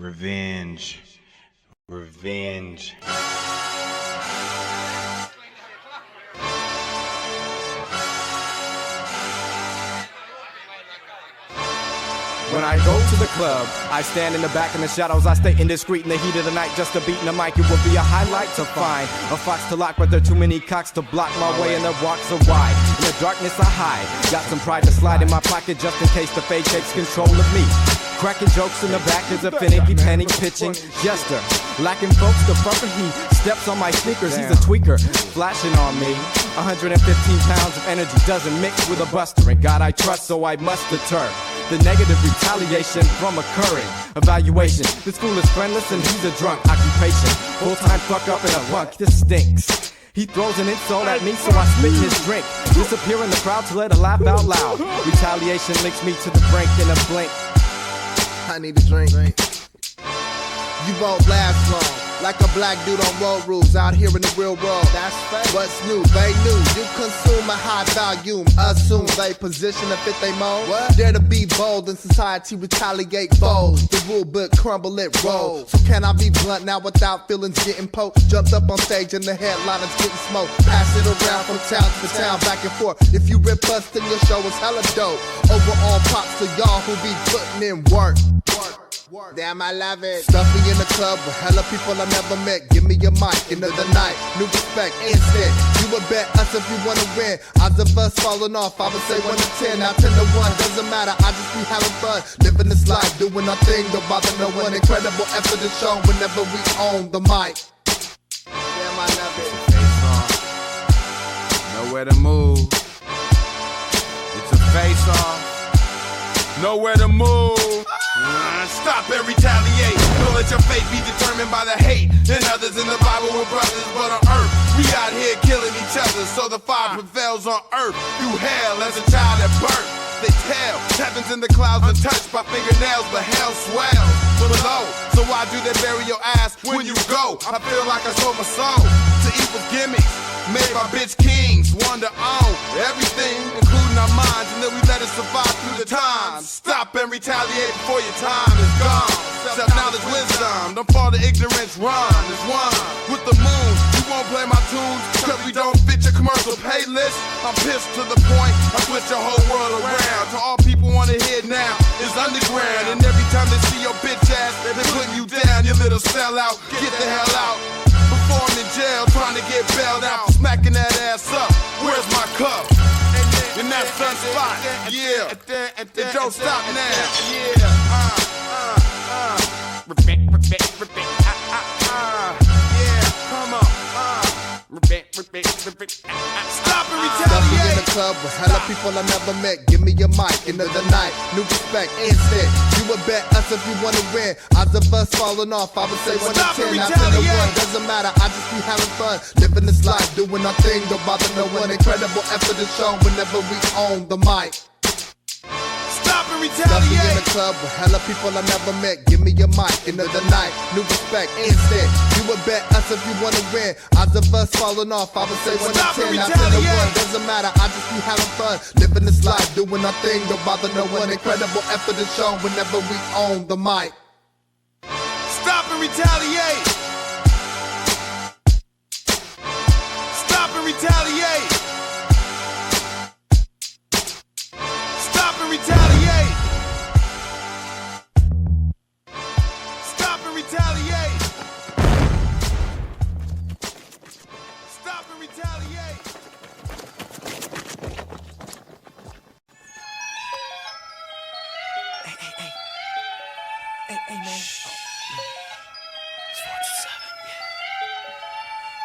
Revenge. Revenge. When I go to the club, I stand in the back in the shadows. I stay indiscreet in the heat of the night just to beat in the mic. It would be a highlight to find a fox to lock, but there are too many cocks to block my way and the walks are wide. In the darkness I hide, got some pride to slide in my pocket just in case the fade takes control of me. Cracking jokes in the back is a finicky penny pitching jester. Lacking folks to fuck he steps on my sneakers. He's a tweaker, flashing on me. 115 pounds of energy doesn't mix with a buster. And God I trust, so I must deter the negative retaliation from occurring. Evaluation, this fool is friendless and he's a drunk. Occupation, full-time fuck up in a bunk. This stinks. He throws an insult at me, so I spit in his drink. Disappear in the crowd to let a laugh out loud. Retaliation links me to the brink in a blink. I need a drink. You won't last long. Like a black dude on road rules out here in the real world. That's fake. What's new? They knew. You consume a high volume. Assume they position to fit they mold. What? Dare to be bold in society, retaliate bold. The rule book crumble it roll. So can I be blunt now without feelings getting poked? Jumped up on stage and the headliners getting smoked. Pass it around from town to town, back and forth. If you rip us, then your show is hella dope. Overall props to y'all who be putting in work. Damn, I love it. Stuff me in the club with hella people I never met. Give me your mic, end of the night. New respect, instant. You would bet us if you wanna win. Odds of us falling off, I would say 1 to 10. Now 10 to 1, doesn't matter. I just be having fun. Living this life, doing our thing. Don't bother no one. Incredible effort is shown whenever we own the mic. Damn, I love it. Face on. Nowhere to move. It's a face off. Nowhere to move. Stop and retaliate. Don't let your fate be determined by the hate. And others in the Bible were brothers, but on earth we out here killing each other. So the fire prevails on earth through hell as a child at birth. They tell heaven's in the clouds untouched by fingernails, but hell swells below. So why do they bury your ass when you go? I feel like I sold my soul to evil gimmicks made by bitch kings. One to own everything, including our minds, and then we let it survive through the times. Stop and retaliate before your time is gone. Self-knowledge, wisdom, don't fall to ignorance. Run is one with the moon. You won't play my tunes cause we don't fit your commercial playlist. I'm pissed to the point I switch your whole world around. To all people wanna hear now is underground. And every time they see your bitch ass, they're putting you down. You little sellout, get the hell out. Performing in jail, trying to get bailed out. Smacking that ass up, where's my cup? And that's Sunspot, yeah. And don't stop now, yeah. Yeah, come on. Stop and retaliate. Stuff me in the club with hella people I never met. Give me your mic, end of the night. New respect, instant. You would bet us if you wanna win. Odds of us falling off, I would say 1 to 10. Now 10 to 1, doesn't matter. I just be having fun, living this life, doing our thing. Don't bother no one. Incredible effort is shown whenever we own the mic. Stop and retaliate. Stuff me in the club with hella people I never met. Give me your mic, end of the night. New respect, instant. You would bet us if you wanna win. Odds of us falling off, I would say 1 to 10. Now 10 to 1, doesn't matter. I just be having fun, living this life, doing our thing. Don't bother no one. Incredible effort is shown whenever we own the mic. Stop and retaliate. Stop and retaliate. Stop and retaliate. Stop and retaliate. Stop and retaliate. Hey, man.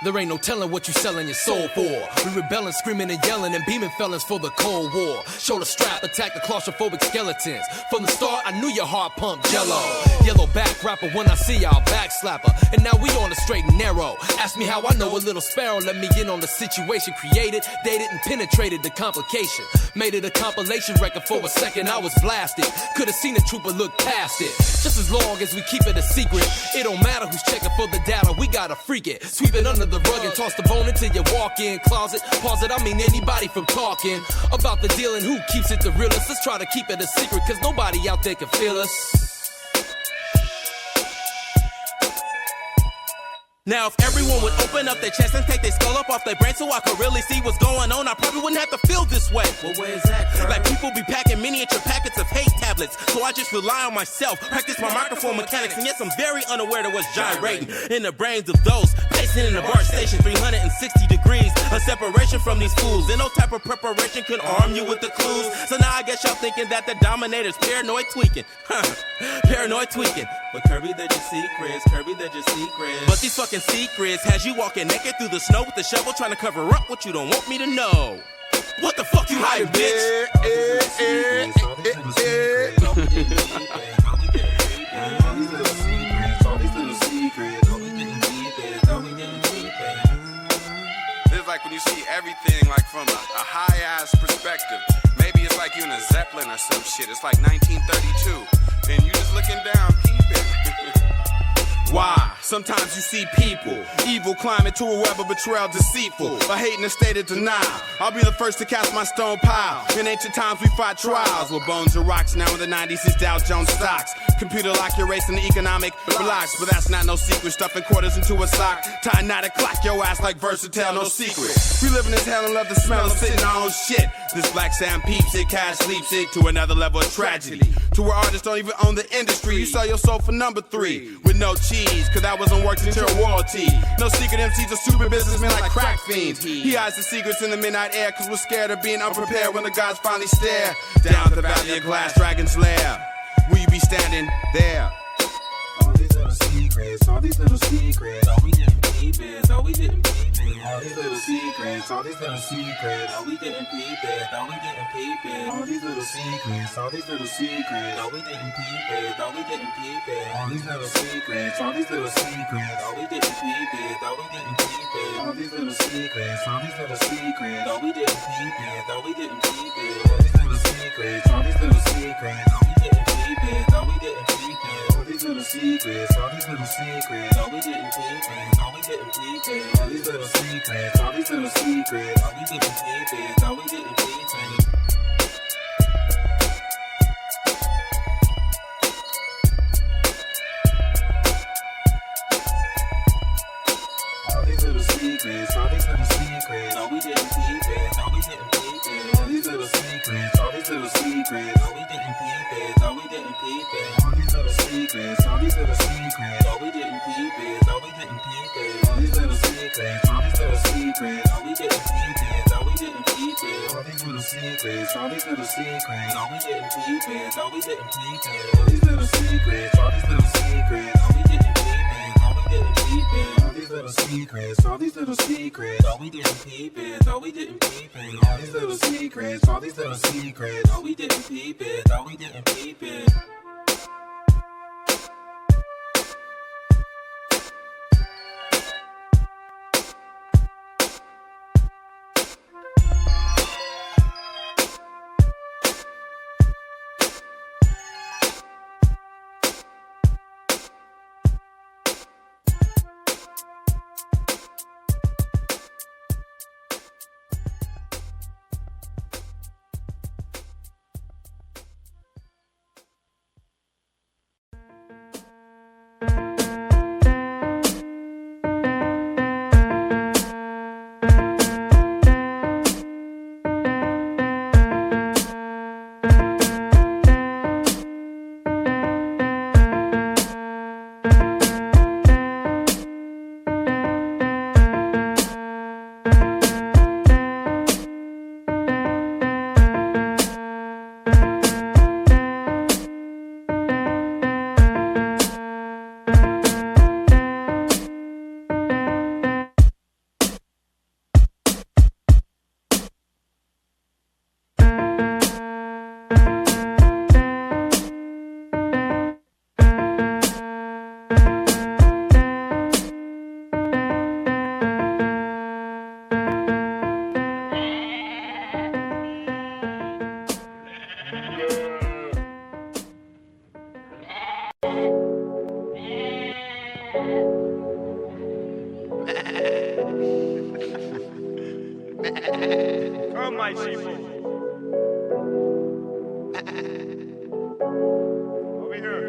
There ain't no telling what you selling your soul for. We rebelling, screaming and yelling and beaming felons for the Cold War. Shoulder strap, attack the claustrophobic skeletons. From the start, I knew your heart pumped jello. Yellow back rapper when I see y'all backslapper. And now we on the straight and narrow. Ask me how I know a little sparrow let me in on the situation. Created, dated, and penetrated the complication. Made it a compilation record for a second, I was blasted. Could've seen the trooper look past it. Just as long as we keep it a secret, it don't matter who's checking for the data, we gotta freak it. Sweep it under the rug and toss the bone into your walk-in closet. Pause it, I mean anybody from talking about the deal and who keeps it the realest. Let's try to keep it a secret, cause nobody out there can feel us. Now if everyone would open up their chest and take their skull up off their brain so I could really see what's going on, I probably wouldn't have to feel this way. Well, where's that, Kirby? Like people be packing miniature packets of hate tablets, so I just rely on myself, practice my microphone mechanics, and yes, I'm very unaware to what's gyrating in the brains of those pacing in a bar station 360 degrees, a separation from these fools, and no type of preparation can arm you with the clues. So now I guess y'all thinking that the dominator's paranoid tweaking. Paranoid tweaking. But Kirby, they're just secrets. Kirby, they're just secrets. But these fucking secrets has you walking naked through the snow with the shovel trying to cover up what you don't want me to know. What the fuck you hiding, bitch? It's like when you see everything like from a high-ass perspective. Maybe it's like you in a Zeppelin or some shit. It's like 1932. And you just looking down, peeping. Why? Sometimes you see people, evil climbing to a web of betrayal, deceitful, a hate in a state of denial. I'll be the first to cast my stone pile. In ancient times we fought trials with bones and rocks. Now in the 90s it's Dow Jones stocks. Computer lock your race in the economic blocks. But that's not no secret, stuffing quarters into a sock. Tying knot and clock your ass like versatile, no secret. We live in this hell and love the smell of sitting our own shit. This black Sam peeps it, cash sleeps it to another level of tragedy. To where artists don't even own the industry. You sell your soul for number 3 with no cheese, cause that wasn't working until royalty. No secret MCs are stupid businessmen like crack fiends. He hides the secrets in the midnight air cause we're scared of being unprepared when the gods finally stare down the valley of glass, dragon's lair. Will you be standing there? All these little secrets, all these little secrets, all we didn't peep it, all we didn't peep it. All these little secrets, all these little secrets, all we didn't peep it, all we didn't peep it. All these little secrets, all these little secrets, all we didn't peep it, all we didn't peep it. All these little secrets, all these little secrets, all we didn't peep it, all we didn't peep it. All these little secrets, all these little secrets, all we didn't peep it, all we didn't peep it. All these little secrets, all these little secrets, all we didn't peep it, all we didn't peep it. All these little secrets, all these little secrets, all we didn't peep it, all we didn't peep it. All these little secrets, all these little secrets, all we didn't peep it, all we didn't peep it. All these little secrets, all these little secrets, all we didn't peep it, all we didn't peep it. All these little secrets, all these little secrets, all we didn't peep it, all we didn't peep it. All these little secrets, all these little secrets, all we didn't peep it, all we didn't peep it. All these little secrets, all these little secrets, all we didn't peep it, all we didn't peep it. All these little secrets, all these little secrets, all we didn't peep it, all we didn't peep it. All these little secrets, all these little secrets, all we didn't peep it, all we didn't peep it. All these little secrets, all these little secrets, all we didn't peep it, all we didn't peep it. All these little secrets, all these little secrets, all we didn't peep it, all we didn't peep it. Come, my Sheeple. Over here.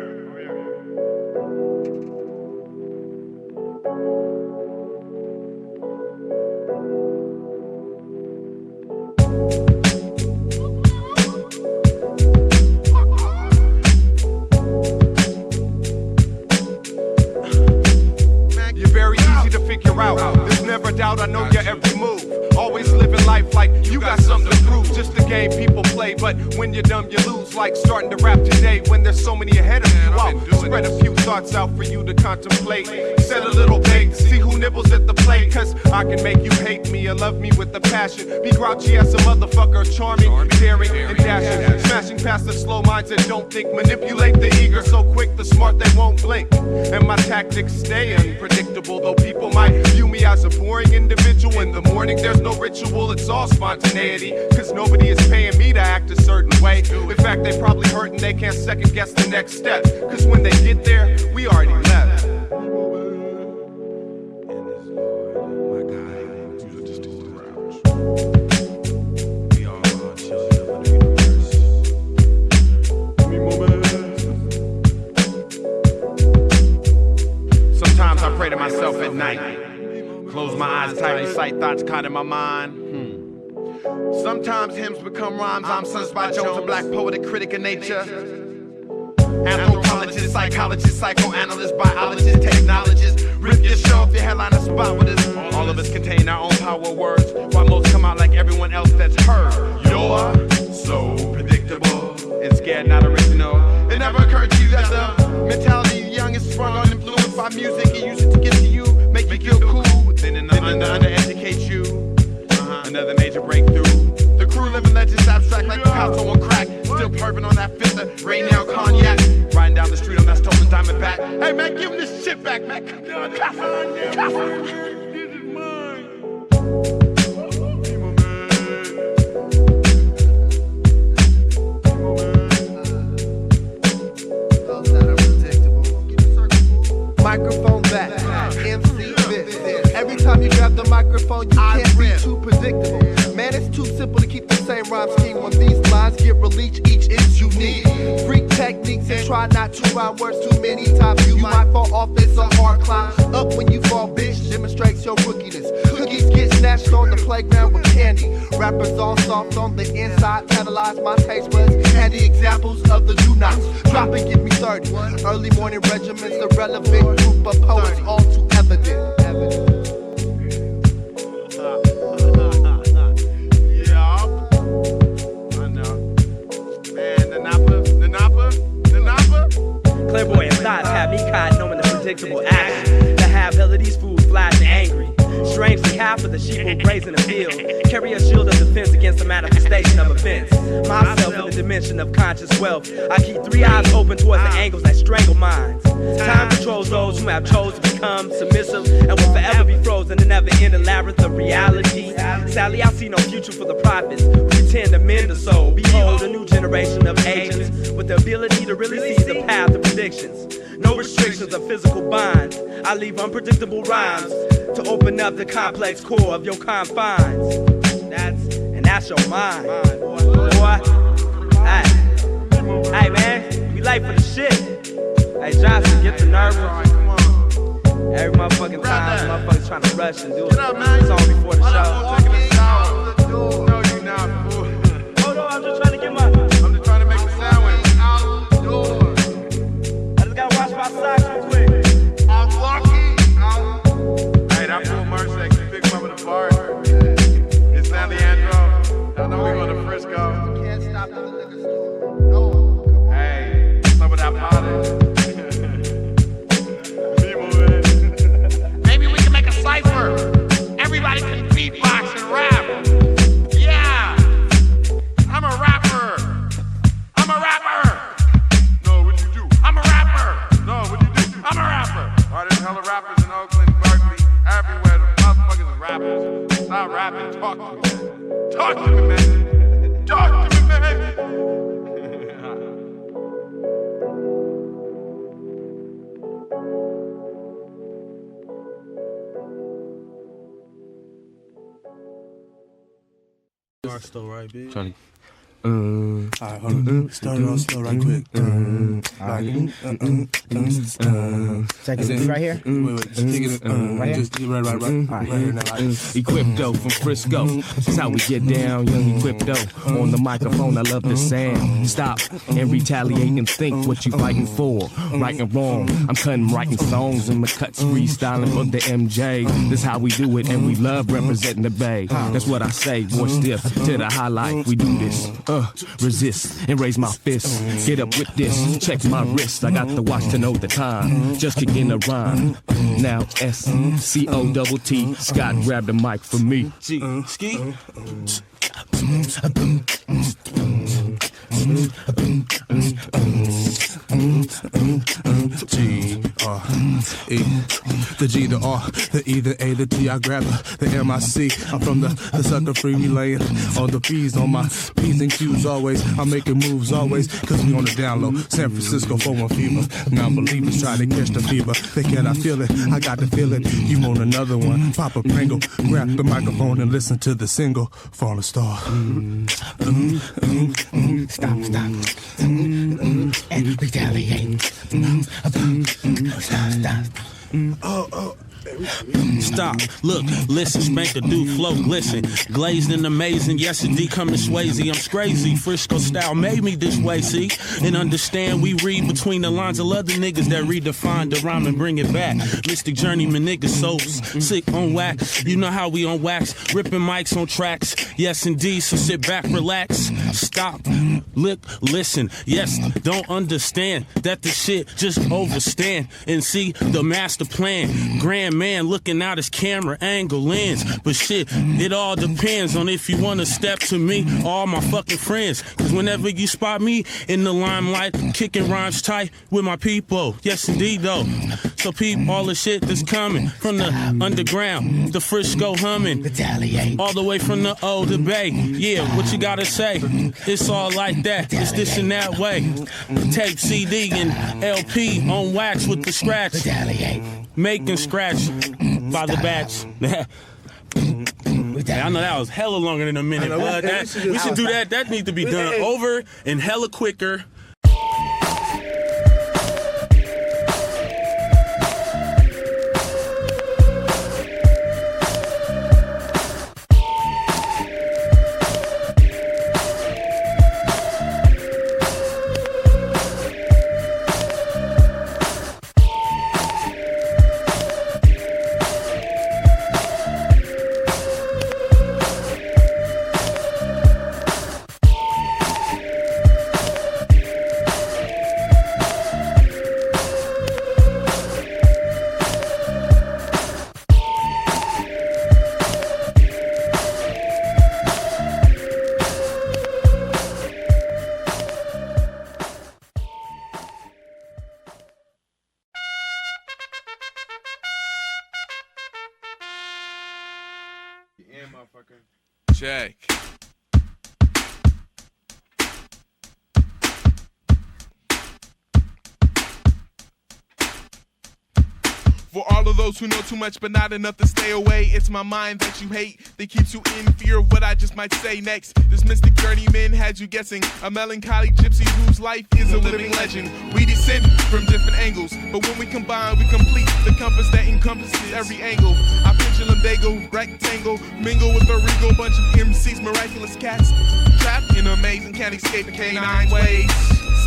easy to figure out. There's never doubt, I know your every move. Always living life like you got something to prove. Just a game people play, but when you're dumb you lose. Like starting to rap today when there's so many ahead of you. I'll spread a few thoughts out for you to contemplate. Set a little bait, see who nibbles at the plate. Cause I can make you hate me or love me with a passion. Be grouchy as a motherfucker, charming, daring, and dashing. Smashing past the slow minds that don't think. Manipulate the eager so quick, the smart they won't blink. And my tactics stay unpredictable, though people might view me as a boring individual. In the morning there's no ritual, it's all spontaneity. Cause nobody is paying me to act a certain way. In fact, they probably hurt and they can't second guess the next step. Cause when they get there, we already left. Sometimes I pray to myself at night. Close my eyes tight, recite thoughts caught in my mind. Sometimes hymns become rhymes. I'm Sunspot, Jonz, a black poetic critic of nature. Anthropologist, psychologist, psychoanalyst, biologist, technologist. Rip your show if your headline a spot with us. All of us contain our own power words, while most come out like everyone else that's heard. You're so predictable and scared, not original. It never occurred to you that the mentality of the young is sprung on influenced by music. You use it to get to you, make you feel cool, then undereducate you. Another major breakthrough. The crew living legends abstract like Picasso on crack. Still perving on that fifth Rain Now Cognac. Riding down the street on that stolen diamond back. Hey man, give him this shit back, man. This is mine. Microphone back, MC Bit. Every time you grab the microphone, you can't be too predictable. Man, it's too simple to keep the same rhyme scheme. When these lines get released, each is unique. Freak techniques and try not to rhyme words too many times. You might fall off, it's a hard climb. Up when you fall, bitch, demonstrates your rookiness. Cookies get snatched on the playground with candy. Rappers all soft on the inside, catalyze my taste buds. Handy examples of the do-nots. Drop and give me 30. Early morning regiments, the relevant group of poets, all too evident. Clairvoyant thoughts have me caught knowing the predictable action. The habilities, food, flash, and angry. Strangely, half of the sheeple graze in the field. Carry a shield of defense against the manifestation of events. Myself in the dimension of conscious wealth. I keep 3 eyes open towards the angles that strangle minds. Time controls those who have chosen to become submissive and will forever be frozen in never-ending labyrinth of reality. Sadly, I see no future for the prophets who pretend to mend the soul. Behold, a new generation of agents with the ability to really see the path of predictions. No restrictions of physical bonds. I leave unpredictable rhymes to open up the complex core of your confines. That's your mind, boy. Hey man, we late for the shit. Hey Johnson, get the nerve right. Every motherfucking time, motherfuckers trying to rush and do a song before the show. No, you not, fool. Hold on, I'm just trying to get my. I'm just trying to make a sandwich. I just gotta wash my socks real quick. I'm walking. Hey, that fool merch that can pick up at the bar. It's Sandy Andro. I know we going to Frisco. Can't stop at the liquor store. No. Hey, some of that powder. Maybe we can make a cipher. Everybody can beatbox and rap. Yeah. I'm a rapper. I'm a rapper. No, what you do? I'm a rapper. No, what you do? I'm a rapper. Oh, there's hella rappers in Oakland, Berkeley, everywhere. The motherfuckers are rappers. Stop rapping. Talk to me, man. Talk to me, man. Talk to me, man. Slow, right, bitch? Trying to. Alright, hold on. Start it off slow right quick. Check it. Right here? Wait. Right here? Just right here now. Equipto from Frisco. That's how we get down, young Equipto. On the microphone, I love the sound. Stop and retaliate and think what you fighting for. Right and wrong, I'm cutting writing songs and my cuts freestyling for the MJ. That's how we do it, and we love representing the Bay. That's what I say, boy, stiff to the highlight. We do this, resist and raise my fist. Get up with this, check my wrist. I got the watch to know the time. Just kicking a rhyme. Now SCOTT. Scott grab the mic for me. Ski. G-R-E. The G, the R, the E, the A, the T. I grab the M-I-C. I'm from the sucker free relaying on the P's, on my P's and Q's always. I'm making moves always, cause we on the down low. San Francisco 4-1 fever. Non-believers try to catch the fever. They cannot feel it, I got to feel it. You want another one? Pop a Pringle, grab the microphone and listen to the single, Falling Star. Stop. And retaliate. Stop. Stop, look, listen, spank the dude, flow, glisten. Glazed and amazing, yes indeed, coming Swayze. I'm crazy, Frisco style made me this way, see? And understand, we read between the lines of other niggas that redefine the rhyme and bring it back. Mystic journeyman niggas, so sick on wax. You know how we on wax, ripping mics on tracks. Yes indeed, so sit back, relax. Stop, look, listen, yes, don't understand that the shit just overstand. And see the master plan, grand man looking out his camera angle lens. But shit, it all depends on if you wanna step to me, all my fucking friends. Cause whenever you spot me in the limelight, kicking rhymes tight with my people. Yes indeed though. So peep all the shit that's coming from the underground, the Frisco humming, Retaliate. all the way from the O to Bay. Yeah, what you gotta say? It's all like that. It's this and that way. Tape, CD, and LP on wax with the scratch. Retaliate. Making scratch by the batch. I know that was hella longer than a minute, but we should do that. That needs to be done over and hella quicker. Check. For all of those who know too much but not enough to stay away, it's my mind that you hate that keeps you in fear of what I just might say next. This mystic journeyman had you guessing, a melancholy gypsy whose life is a living legend. We descend from different angles, but when we combine, we complete the compass that encompasses every angle. Our pendulum dago, rectangle, mingle with a regal bunch of MCs, miraculous cats, trapped in a maze and can't escape the canine ways.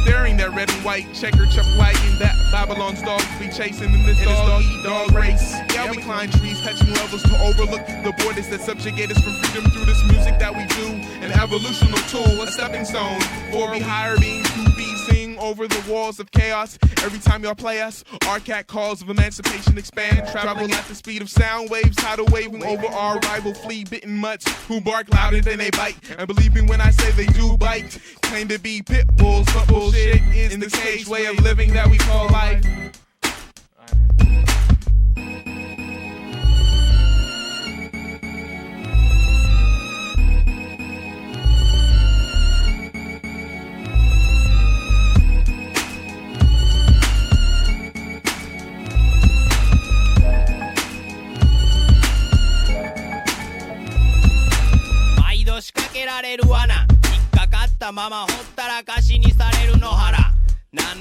Staring that red and white checker chuck wagon that Babylon's dogs be chasing in this dog race. Yeah, we climb trees, touching levels to overlook the borders that subjugate us from freedom through this music that we do. An evolutional tool, a stepping stone for we higher beings to be sing over the walls of chaos. Every time y'all play us, our cat calls of emancipation expand, travel at the speed of sound waves, tidal waving over our rival flea-bitten mutts who bark louder than they bite. And believe me when I say they do bite. Claim to be pit bulls, but bullshit is the cage way of living that we call life.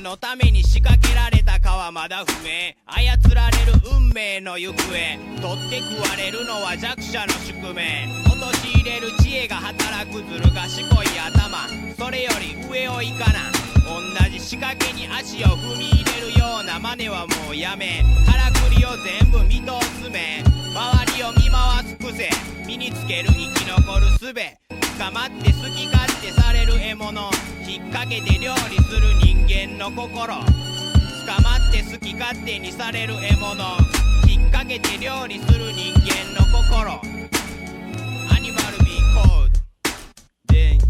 のために仕掛けられたかはまだ不明。操られる運命の行方、取って食われるのは弱者の宿命。陥れる知恵が働くずる賢い頭、それより上を行かな。同じ仕掛けに足を踏み入れるような真似はもうやめ。からくりを全部見通す目、周りを見回す癖、身につける生き残る術。捕まって好き勝手される獲物、引っ掛けて料理する人間の心。捕まって好き勝手にされる獲物、引っ掛けて料理する人間の心。アニマルビーコード then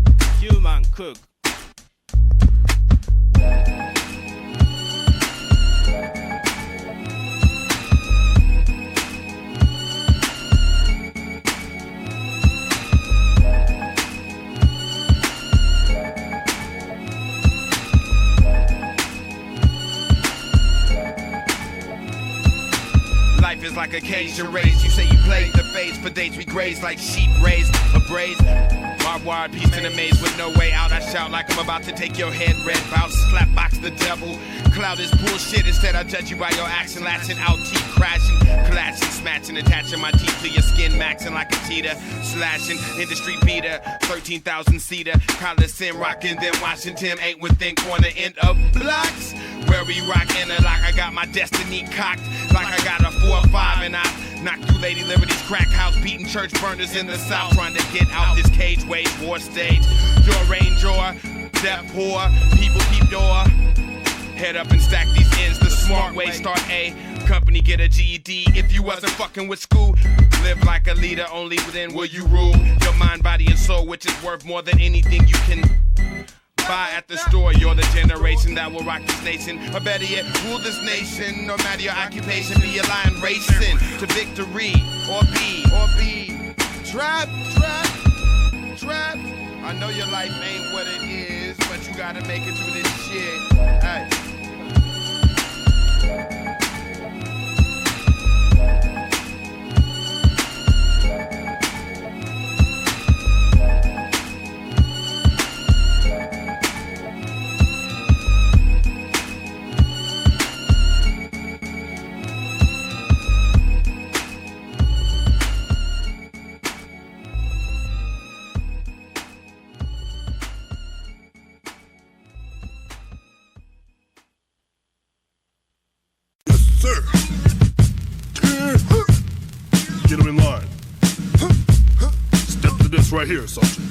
human cook。Life is like a Cajun race. You say you played the face for dates we graze like sheep raised, abrazed. Barbed wire piece in a maze with no way out. I shout like I'm about to take your head, red bout, slap box the devil. Cloud is bullshit. Instead I judge you by your action, latching out, teeth crashing, clashing, smashing, attaching my teeth to your skin, maxing like a cheetah, slashing industry beater, 13,000 seater, Coliseum rocking, then Washington ain't within corner end of blocks. Where we rockin' it like I got my destiny cocked, like I got a 4-5 and I knock through Lady Liberty's crack house, beating church burners in the south, trying to get out this cage wage war stage. Your ranger, death poor, people keep door. Head up and stack these ends the smart way. Start A company, get a GED. If you wasn't fucking with school, live like a leader. Only within will you rule your mind, body, and soul, which is worth more than anything you can buy at the store. You're the generation that will rock this nation, or better yet, rule this nation. No matter your occupation, be a lion racing to victory, or be trapped. I know your life ain't what it is, but you gotta make it through this shit. Hey. Sir. Get him in line. Step to this right here, Sergeant.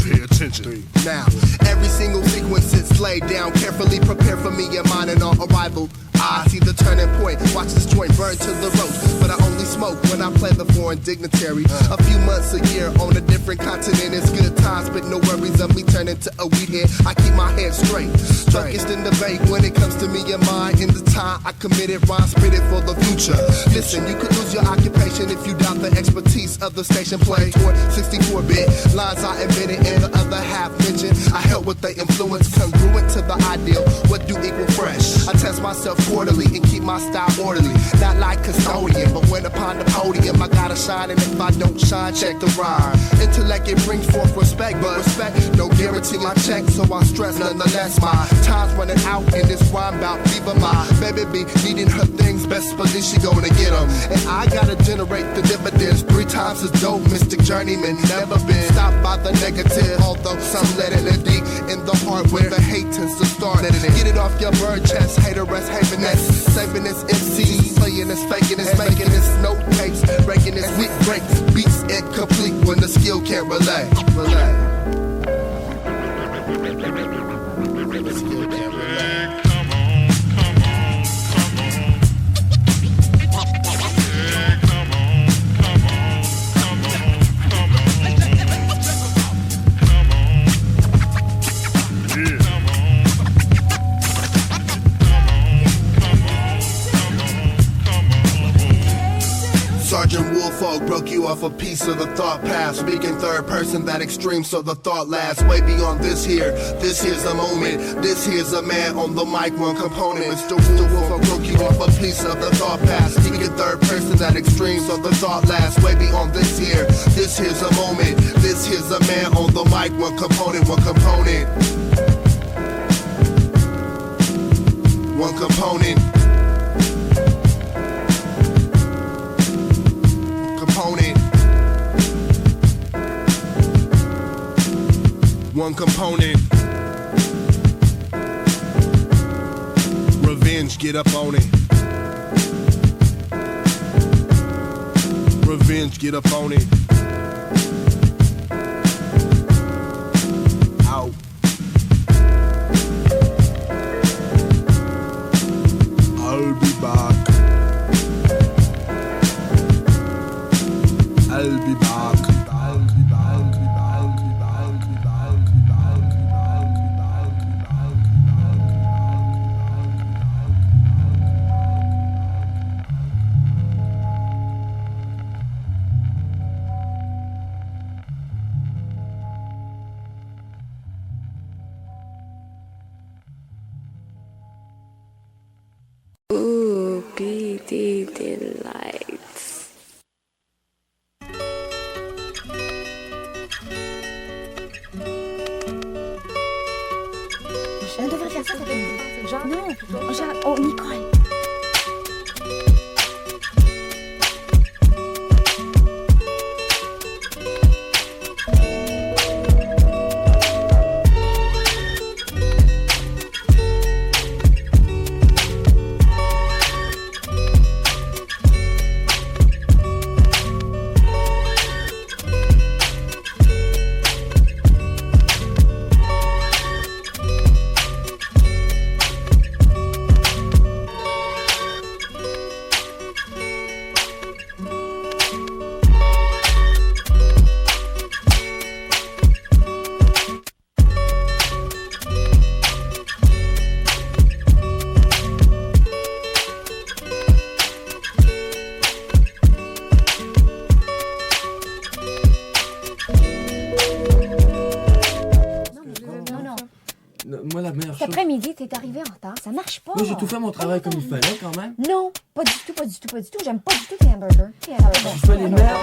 Pay attention. Now, every single sequence is laid down carefully, prepared for me and mine and on arrival. I see the turning point, watch this joint burn to the roast. But I only smoke when I play the foreign dignitary. A few months a year on a different continent, it's good times, but no worries of me turning to a weed head. I keep my head straight, focused in debate when it comes to me and mine. In the time I committed, rhyme spit it for the future. Listen, you could lose your occupation if you doubt the expertise of the station play toward 64-bit lines I invented and the other half mentioned. I help with the influence congruent to the ideal. What do equal fresh? I test myself quarterly and keep my style orderly. Not like custodian, but when upon the podium I gotta shine, and if I don't shine, check the rhyme. Intellect, it brings forth respect, but respect no guarantee my check, so I stress nonetheless. My time's running out in this rhyme bout. Viva my baby be needing her things, best believe she gonna get them. And I gotta generate the dividends 3 times as dope, mystic journeyman. Never been stopped by the negative, although some let it in deep in the heart where the hate tends to start. Get it off your bird chest, hater rest, having that, saving this MC, playing this, faking this, making this, note tapes, breaking this, weak breaks, beats incomplete when the skill can't relay. The skill can't relay. Sergeant Wolfog broke you off a piece of the thought path. Speaking third person, that extreme, so the thought lasts way beyond this here. This here's a moment. This here's a man on the mic, one component. Mr. Wolfog broke you off a piece of the thought path. Speaking third person, that extreme, so the thought lasts way beyond this here. This here's a moment. This here's a man on the mic, one component, one component. One component. One component. Revenge, get up on it. Revenge, get up on it. Out. I'll be back. I'll be back. Ooh, Beatdie Delite. On devrait faire ça, genre non, genre, oh Nicole. Moi, la mère. Cet après-midi, t'es arrivé en retard. Ça marche pas. Moi, j'ai tout fait mon travail comme il fallait quand même. Non, pas du tout, pas du tout, pas du tout. J'aime pas du tout tes hamburgers. Je fais les merdes.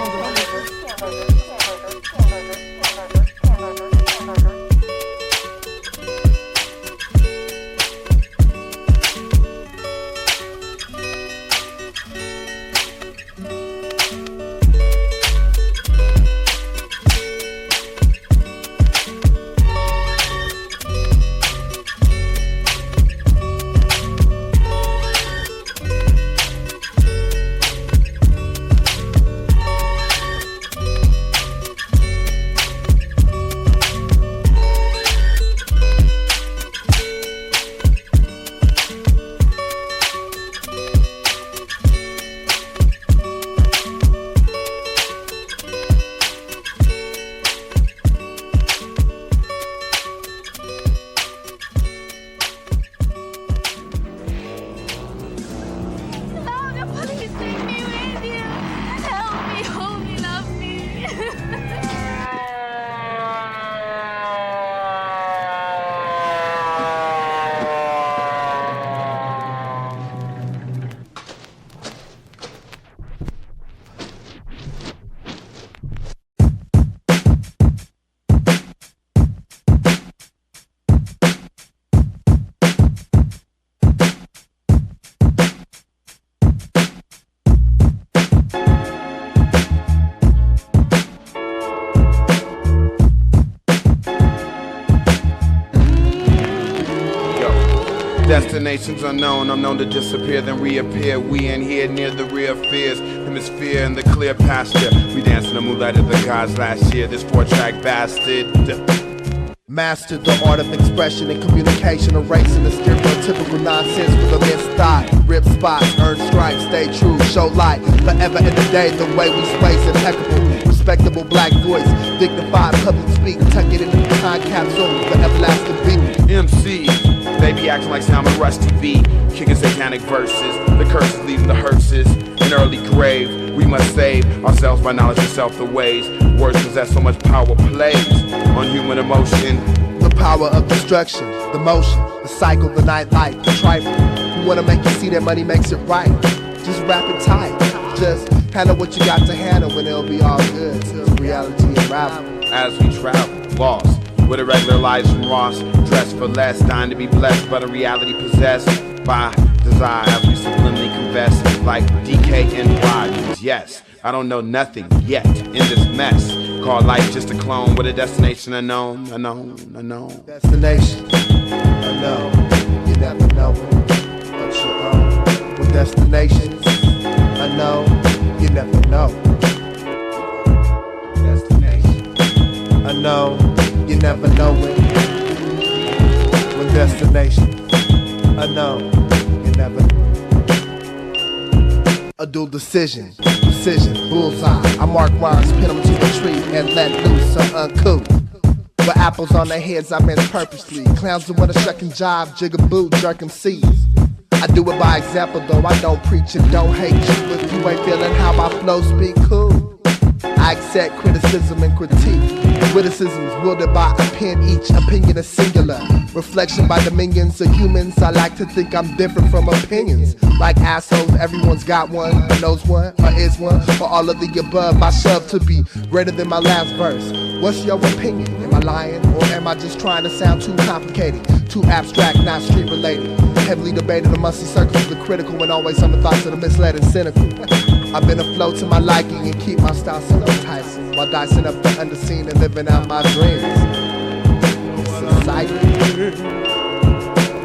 Destinations unknown, I'm known to disappear, then reappear. We in here near the rear fears, hemisphere in the clear pasture. We danced in the moonlight of the gods last year. This 4-track bastard. Mastered the art of expression and communication, erasing the stereotypical nonsense with a missed thought. Rip spots, earn stripes, stay true, show light. Forever in the day, the way we space impeccable. Respectable black voice, dignified public speak, tuck it in the time capsule for everlasting beat. MC, they be acting like Sam and Rusty V, kicking satanic verses. The curse is leaving the hearses. An early grave, we must save ourselves by knowledge itself the ways. Words possess so much power, plays on human emotion. The power of destruction, the motion, the cycle, the nightlight, the trifle. We wanna make you see that money makes it right. Just wrap it tight. Just handle what you got to handle and it'll be all good. Till reality unravel. As we travel, lost with irregular lives from Ross, dressed for less, dying to be blessed, but a reality possessed. by desire as we subliminally confess like DK and Rogers. Yes, I don't know nothing yet in this mess called life, just a clone with a destination unknown. Destination unknown, you never know what you own. With destinations unknown, you never know. Destination unknown, you never know it. With destination unknown, you never know. A dual decision, precision, bullseye. I mark rhymes, pin them to a tree, and let loose or uncouth. With apples on their heads, I meant purposely. Clowns who wanna shuck and jive, jigaboo, jerk MCs. I do it by example, though I don't preach and don't hate you. If you ain't feeling how my flow speak, cool. I accept criticism and critique. Witticisms wielded by a pen, each opinion is singular. Reflection by the millions of humans. I like to think I'm different from opinions. Like assholes, everyone's got one, or knows one, or is one, or all of the above. My shove to be greater than my last verse. What's your opinion? Am I lying, or am I just trying to sound too complicated? Too abstract, not street related. Heavily debated amongst the circles of the critical, and always on the thoughts of the misled and cynical. I've been afloat to my liking and keep my style so enticing, while dicing up the underseen and living out my dreams. It's exciting.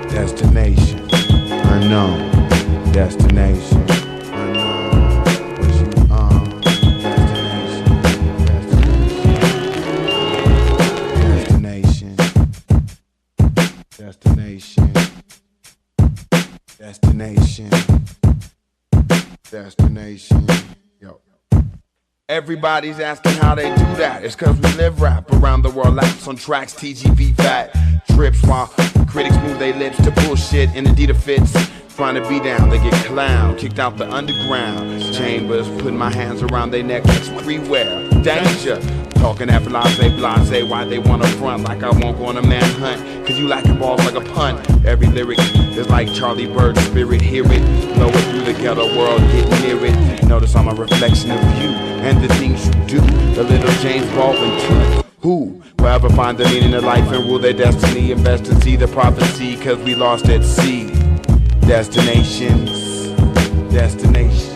Destination unknown. Destination unknown. What you on? Destination. Yo. Everybody's asking how they do that. It's cause we live rap around the world, laps on tracks, TGV fat trips while critics move their lips to bullshit in Adidas fits. Trying to be down, they get clowned, kicked out the underground chambers, putting my hands around their neck, everywhere. Danger, talking that blase, why they wanna front like I won't go on a manhunt, cause you lacking balls like a punt. Every lyric is like Charlie Bird's spirit, hear it, blow it through the ghetto world, get near it. Notice I'm a reflection of you and the things you do, the little James Baldwin too. Who will ever find the meaning of life and rule their destiny, invest and see the prophecy, cause we lost at sea. Destinations, destination.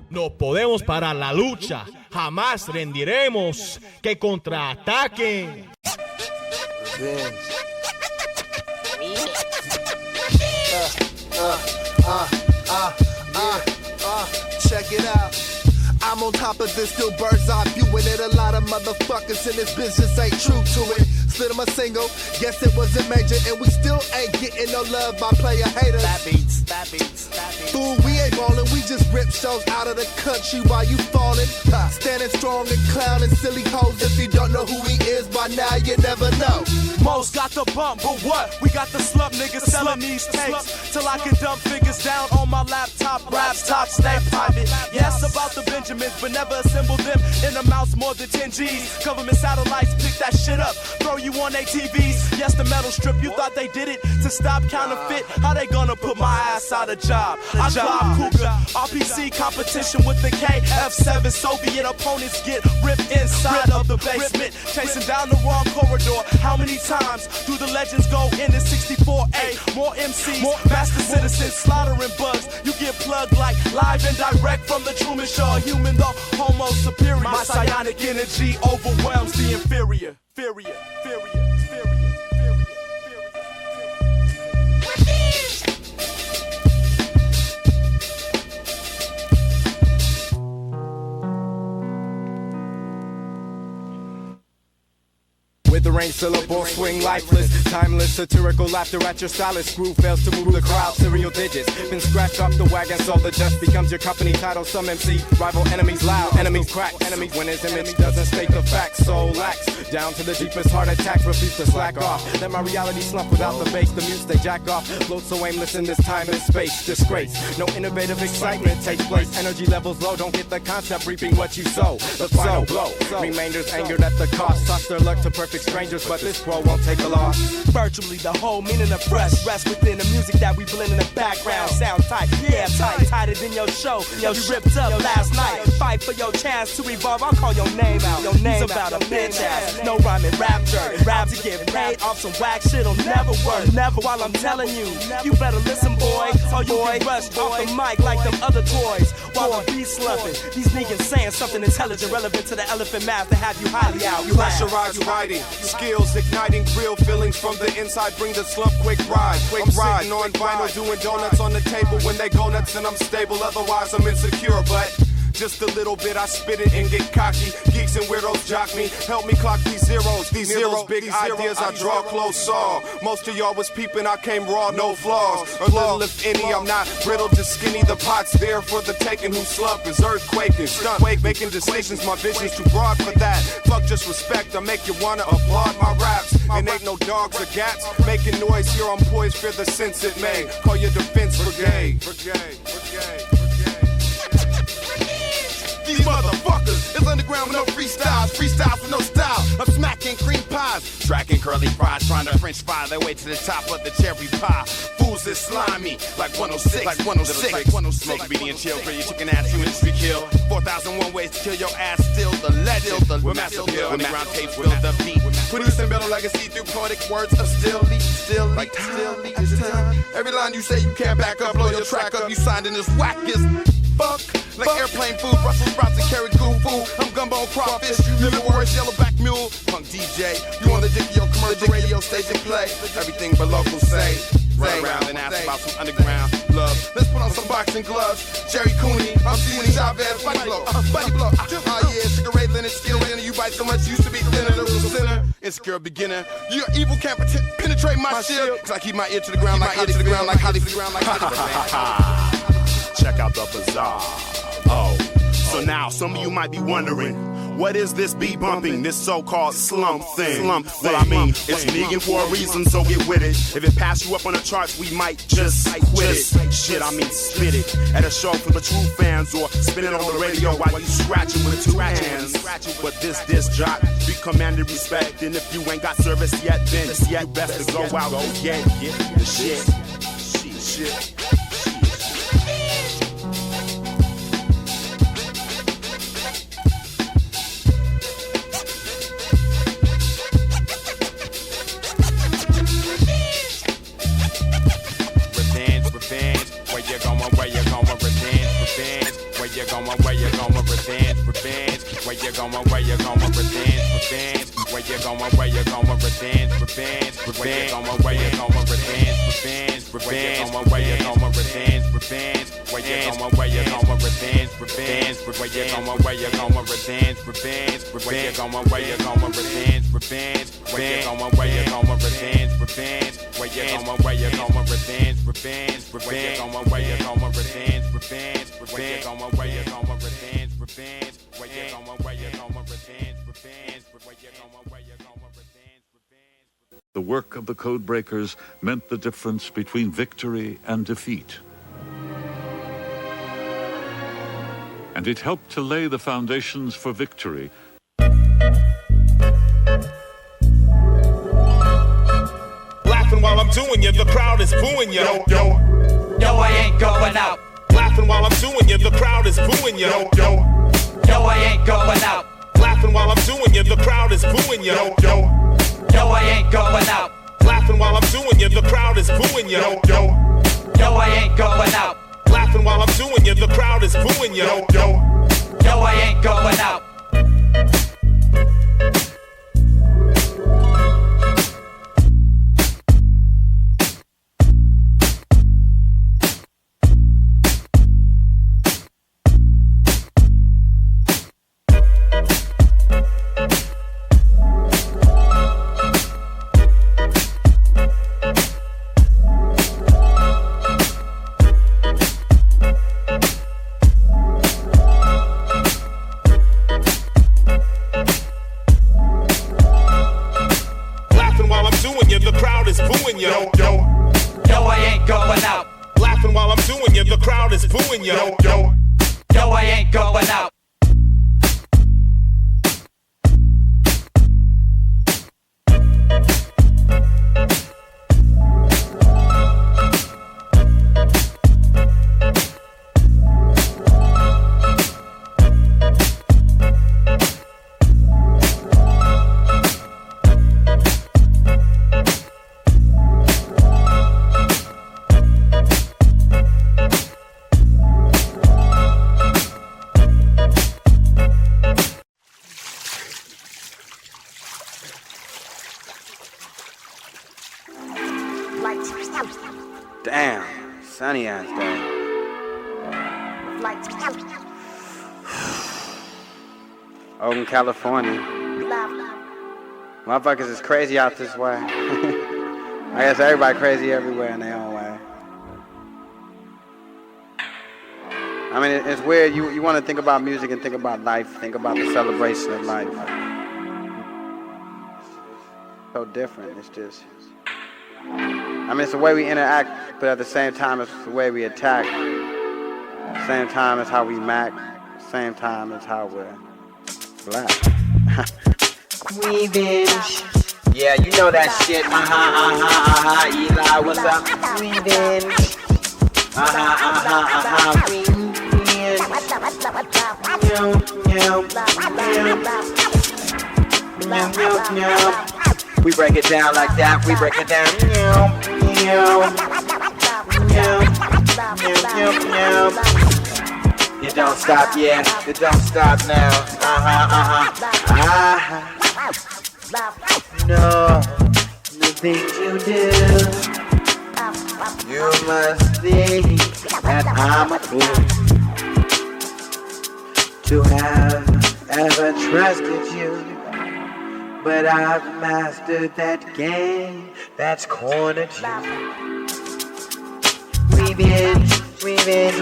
No podemos parar la lucha, jamás rendiremos, que contraataque. Check it out. I'm on top of this, still bird's eye viewing it. A lot of motherfuckers in this business ain't true to it. Slid him a single, guess it wasn't major, and we still ain't getting no love by player haters. That beats. Fool, we ain't ballin', we just rip shows out of the country while you fallin'. Standing strong and clowning silly hoes. If you don't know who he is by now, you never know. Most got the bump, but what? We got the slump niggas selling these tapes till I can dump figures down on my laptop. Raps top, stay private. Yes, about the Benjamins, but never assemble them in amounts more than 10 G's. Government satellites pick that shit up, throw you on their TVs. Yes, the metal strip, you thought they did it to stop counterfeit. How they gonna put my ass out of job? I drive Cougar, RPC competition with the KF7. Soviet opponents get ripped inside of the basement, chasing down the wrong corridor. How many times do the legends go into 64A? More MCs, more master citizens, slaughtering bugs. You get plugged like live and direct from the Truman Show. Human though, homo superior. My psionic energy overwhelms the inferior. Withering syllables swing lifeless, timeless, satirical laughter at your stylist. Screw fails to move the crowd, serial digits. Been scratched off the wagon, so the dust becomes your company title. Some MC, rival enemies loud, enemies crack, enemies when his image doesn't state the facts. So lax, down to the deepest heart attacks, refuse to slack off. Let my reality slump without the bass, the muse they jack off. Float so aimless in this time and space, disgrace. No innovative excitement takes place, energy levels low, don't get the concept, reaping what you sow. The final blow, remainders angered at the cost. Toss their luck to perfect strangers, but this pro won't take a loss. Virtually the whole meaning of fresh rest within the music that we blend in the background. Sound tight, yeah, tight, tighter than your show. Yo, you ripped up last night. Fight for your chance to evolve. I'll call your name out. Your name's about a bitch ass. No rhyming rapture. Rap to get paid off some whack shit'll never work. Never. While I'm telling you, you better listen, boy. Or you get rushed off the mic like them other toys. While I'm beat slumping, these niggas saying something intelligent, relevant to the elephant math to have you highly out. You pressurize writing, skills igniting real feelings from the inside. Bring the slump, quick ride. I'm sitting on vinyl, doing donuts on the table. When they go nuts and I'm stable, otherwise I'm insecure. But just a little bit, I spit it and get cocky. Geeks and weirdos jock me, help me clock these zeros. These zeros, big ideas I draw close saw. Most of y'all was peeping, I came raw, no flaws. Or little if any, I'm not brittle, just skinny. The pot's there for the taking. Who slump is earthquaking, stunt, making decisions. My vision's too broad for that. Fuck just respect, I make you wanna applaud my raps. And ain't no dogs or gats making noise here. I'm poised for the sense it may. Call your defense brigade. These motherfuckers is underground with no freestyles, freestyles with no style. I'm smacking cream pies, tracking curly fries, trying to French fry their way to the top of the cherry pie. Fools is slimy, like 106, like 106. Smoke Beatdie and chill, pretty chicken ass, you industry kill. 4,001 ways to kill your ass, still the legend. We're massive hill, underground tapes, will the beat. Producing better legacy through poetic words of still lead. Every line you say you can't back up, blow your track up, you signed in this wackest. Fuck, like airplane food, Brussels sprouts and carrot goo food. I'm gumbo crawfish, liverwurst, yellowback mule. Punk DJ, you on the dick of your commercial radio station play. Everything but local say. Run around and ask about some underground love. Let's put on some boxing gloves. Jerry Cooney, I'm seeing Chavez, buddy blow. Oh yeah, Sugar Ray Leonard, skill in. You bite so much, used to be thinner, there was a sinner. Insecure beginner. Your evil can't penetrate my shield. Cause I keep my ear to the ground like Holly to the ground like Holly to the ground like Holly. Check out the Bizarro. So now some of you might be wondering, what is this beat bumping, this so-called slump thing? Well, I mean, it's vegan for a reason, so get with it. If it pass you up on the charts, we might just quit it. Shit, I mean spit it. At a show for the true fans, or spin it on the radio while you scratching with two hands. But this jock, be commanded respect. And if you ain't got service yet, then you best to go out and get the shit. The work of the code breakers meant the difference between victory and defeat. And it helped to lay the foundations for victory. Laughing while I'm doing you, the crowd is booing you. Yo, I ain't going out. Laughing while I'm doing you, the crowd is booing you. Yo, I ain't going out. Laughing while I'm doing you, the crowd is booing you. Yo, I ain't going out. Laughing while I'm doing you, the crowd is booing you. Yo, I ain't going out. Laughing while I'm doing you, the crowd is booing you. Yo, I ain't going out. doing, yo. Yo, I ain't going out. Damn, sunny ass day. Oakland, California. Motherfuckers is crazy out this way. I guess everybody crazy everywhere in their own way. I mean, it's weird. You want to think about music and think about life. Think about the celebration of life. So different. It's just... I mean, it's the way we interact, but at the same time, it's the way we attack. At the same time, it's how we mac. At the same time, it's how we're black. We binge. Yeah, you know that shit. Eligh, what's up? We binge. We binge. We break it down like that. We break it down. It don't stop, yeah. It don't stop now. No, the things you do. You must think that I'm a fool to have ever trusted you. But I've mastered that game that's cornered you. We binge. We binge.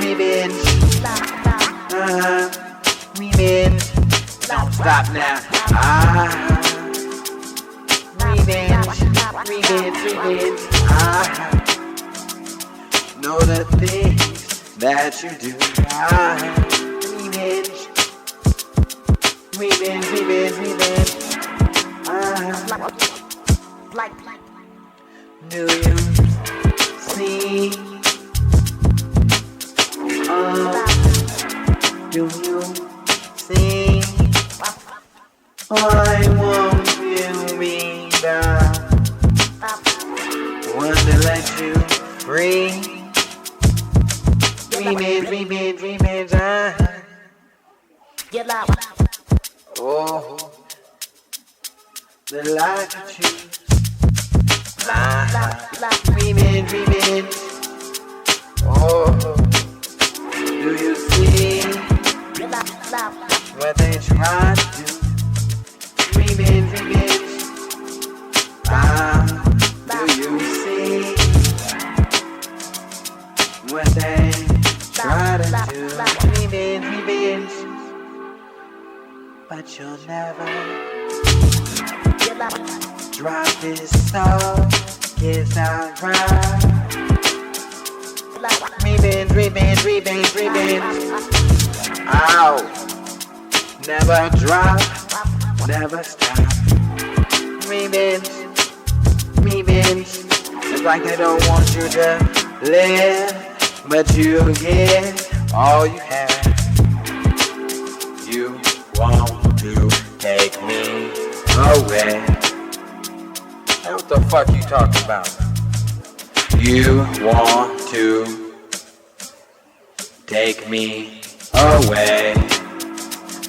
Don't stop now. We binge. Know the things that you do. We binge. Do you see? Do you see? Why won't you be the one to let you free? Revenge, Get loud. Oh, the life you choose. Revenge. Oh, do you see what they try to do? Revenge. Do you see what they try to do? Revenge. But you'll never drop this song. It's alright. Revenge. Ow. Never drop, never stop. Revenge. It's like they don't want you to live, but you get all you have. You want to take me away. Hey, what the fuck you talking about? You want to take me away.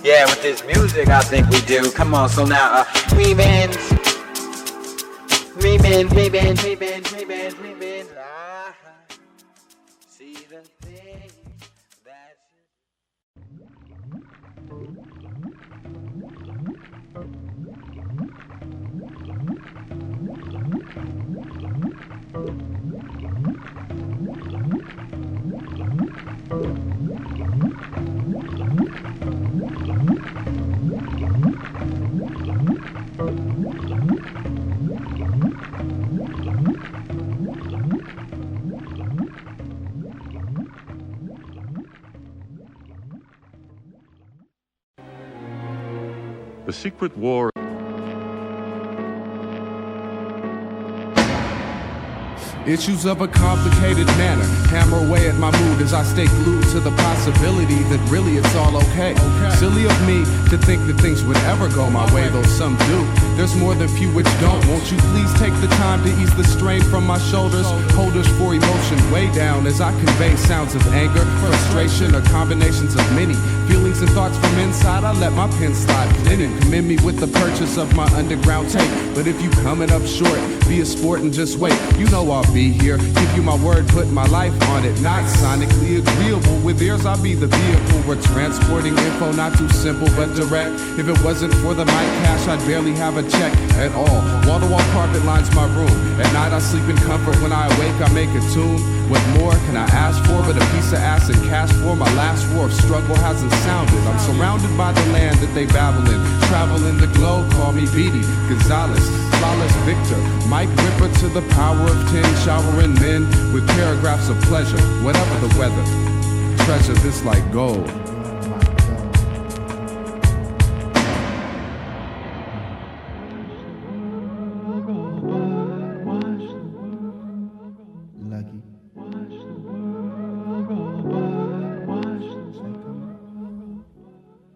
Yeah, with this music I think we do. Come on, so now revenge. See the thing that The secret war. Issues of a complicated manner hammer away at my mood as I stay glued to the possibility that really it's all okay. Silly of me to think that things would ever go my way, though some do. There's more than few which don't. Won't you please take the time to ease the strain from my shoulders? Holders for emotion way down as I convey sounds of anger, frustration, or combinations of many feelings and thoughts from inside. I let my pen slide plenty. Commend me with the purchase of my underground tape. But if you coming up short, be a sport and just wait. You know I'll be here, give you my word, put my life on it. Not sonically agreeable, with ears I'll be the vehicle. We're transporting info, not too simple but direct. If it wasn't for the mic cash, I'd barely have a check at all. Wall-to-wall carpet lines my room. At night I sleep in comfort, when I awake I make a tune. What more can I ask for but a piece of ass and cash for? My last war of struggle hasn't sounded. I'm surrounded by the land that they babble in. Travel in the globe, call me Beatdie, Gonzalez, flawless victor, Mike Ripper to the power of 10, showering men with paragraphs of pleasure, whatever the weather. Treasure this like gold.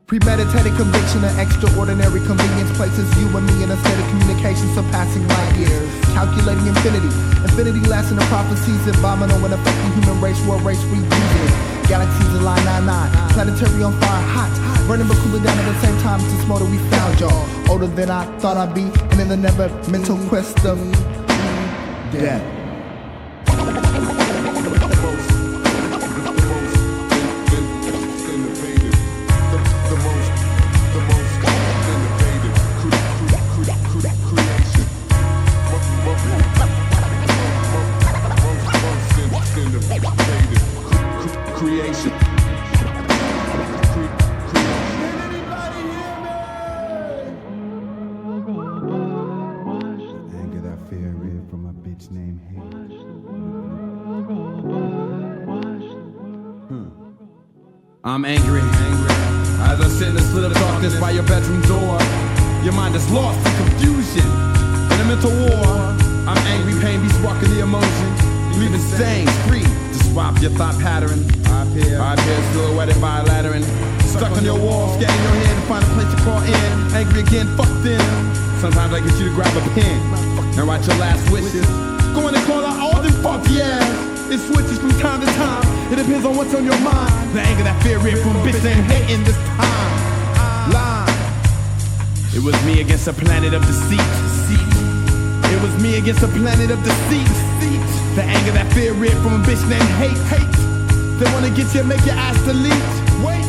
Premeditated conviction and extraordinary convenience places you and me in a state of communication surpassing light years. Calculating infinity, infinity lasting the prophecies that vomit on an affecting human race, war race reuses. Galaxies align 9-9, planetary on fire, hot, burning but cooling down at the same time. It's the smoke that we found y'all. Older than I thought I'd be, and in the never mental quest of death. Creation. Anger that fear rid from a bitch named Hate. I'm angry. As I sit in the slit of darkness by your bedroom door, your mind is lost in confusion. In a mental war, I'm angry, pain beats walking the emotion, leaving stains free to swap your thought pattern. I appear silhouetted by a ladder and stuck on your wall, scanning your head to find a place to crawl in. Angry again, fuck them. Sometimes I get you to grab a pen and write your last wishes. Go in and call out all them funky ass. It switches from time to time. It depends on what's on your mind. The anger that fear rid from a bitch named Hate in this time. Line. It was me against a planet of deceit. It was me against a planet of deceit. The anger that fear rid from a bitch named Hate. They wanna get you and make your ass delete. Wait.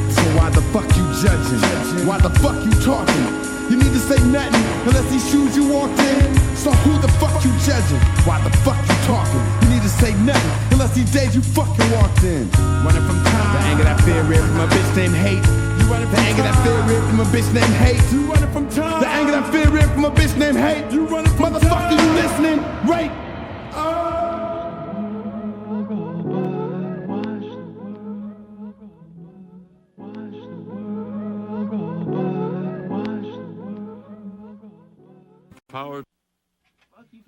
So why the fuck you judging? Why the fuck you talking? You need to say nothing unless these shoes you walked in. So who the fuck you judging? Why the fuck you talking? You need to say nothing unless these days you fucking walked in. Running from time. The anger that fear rid from a bitch named Hate. You running from the anger that fear rid from a bitch named Hate. You running from time. The anger that fear rid from a bitch named Hate. You running from motherfucker, you listening? Right. Powered. 1 2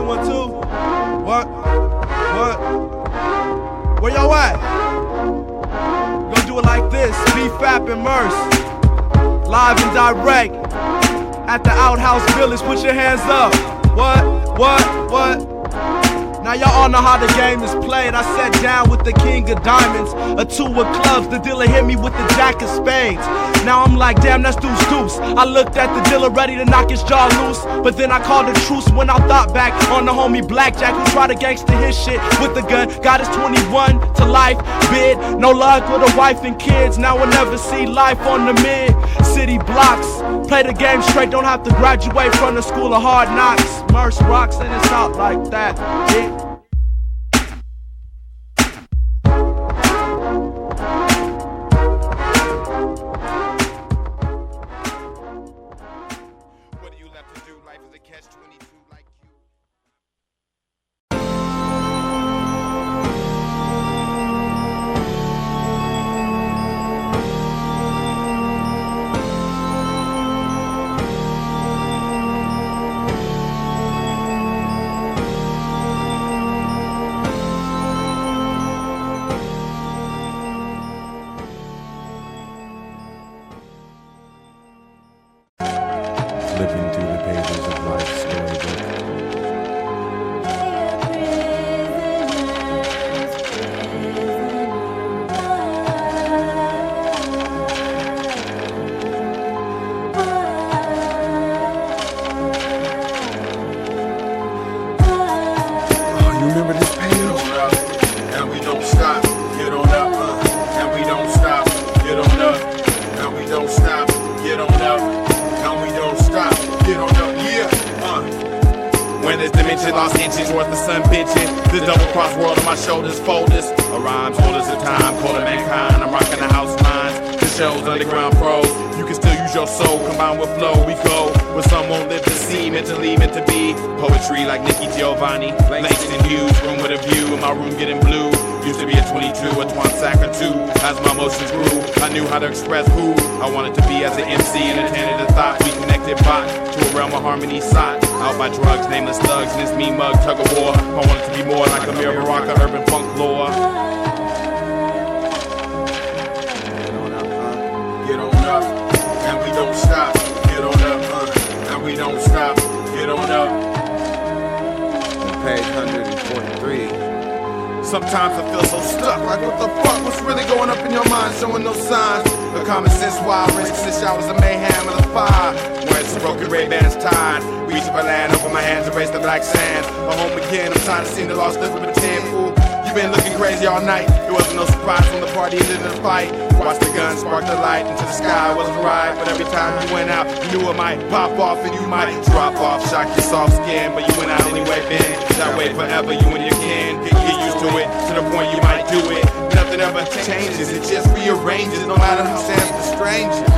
1 2. What? Where y'all at? Gonna do it like this. BFAP and Merce. Live and direct. At the Outhouse Village, put your hands up. What? Now y'all all know how the game is played. I sat down with the king of diamonds, a two of clubs. The dealer hit me with the jack of spades. Now I'm like, damn, that's deuce. I looked at the dealer ready to knock his jaw loose, but then I called a truce when I thought back on the homie Blackjack who tried to gangster his shit with the gun. Got his 21 to life bid. No luck with a wife and kids. Now we'll never see life on the mid city blocks. Play the game straight, don't have to graduate from the school of hard knocks. Merce rocks and it's out like that. Yeah. flipping through the pages of life's storybook. Lost inches towards the sun pinching. This double cross world on my shoulders folders. A rhymes holders of time, calling mankind. I'm rocking the house lines. The show's underground pros. You can still use your soul, combined with flow. We go where some won't live to see, mentally meant to be. Poetry like Nicky Giovanni, Langston Hughes, room with a view. In my room getting blue. Used to be a 22, a twant sack or two. As my emotions grew, I knew how to express who I wanted to be as an MC, entertaining the thought. We connected bot to a realm of harmony sought. Out by drugs, nameless thugs, and this mean mug, tug of war. I wanted to be more like a mere Baraka, urban funk lore. Get on up, and we don't stop. Get on up, and we don't stop. Get on up. Page 143. Sometimes I feel so stuck, like what the fuck? What's really going up in your mind? Showing no signs. The common sense wild risk 6 showers of mayhem and a fire. Wearing some broken Ray-Bans tied. Reach up my land, open my hands, erase the black sand. I'm home again, I'm trying to see the lost slip of a 10 fool. You been looking crazy all night. It wasn't no surprise when the party ended in a fight. Watch the gun spark the light into the sky. It wasn't right, but every time you went out, you knew it might pop off and you might drop off. Shock your soft skin, but you went out anyway, Ben. That way forever, you and your kin. Get used to it, to the point you might do it. Nothing ever changes, it just rearranges. No matter who stands the stranger.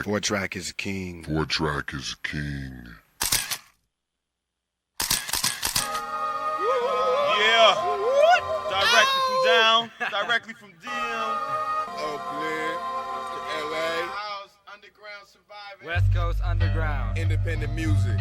Four track is king. Yeah. Directly from down. Directly from down. Oakland to LA. House, underground surviving. West Coast underground. Independent music.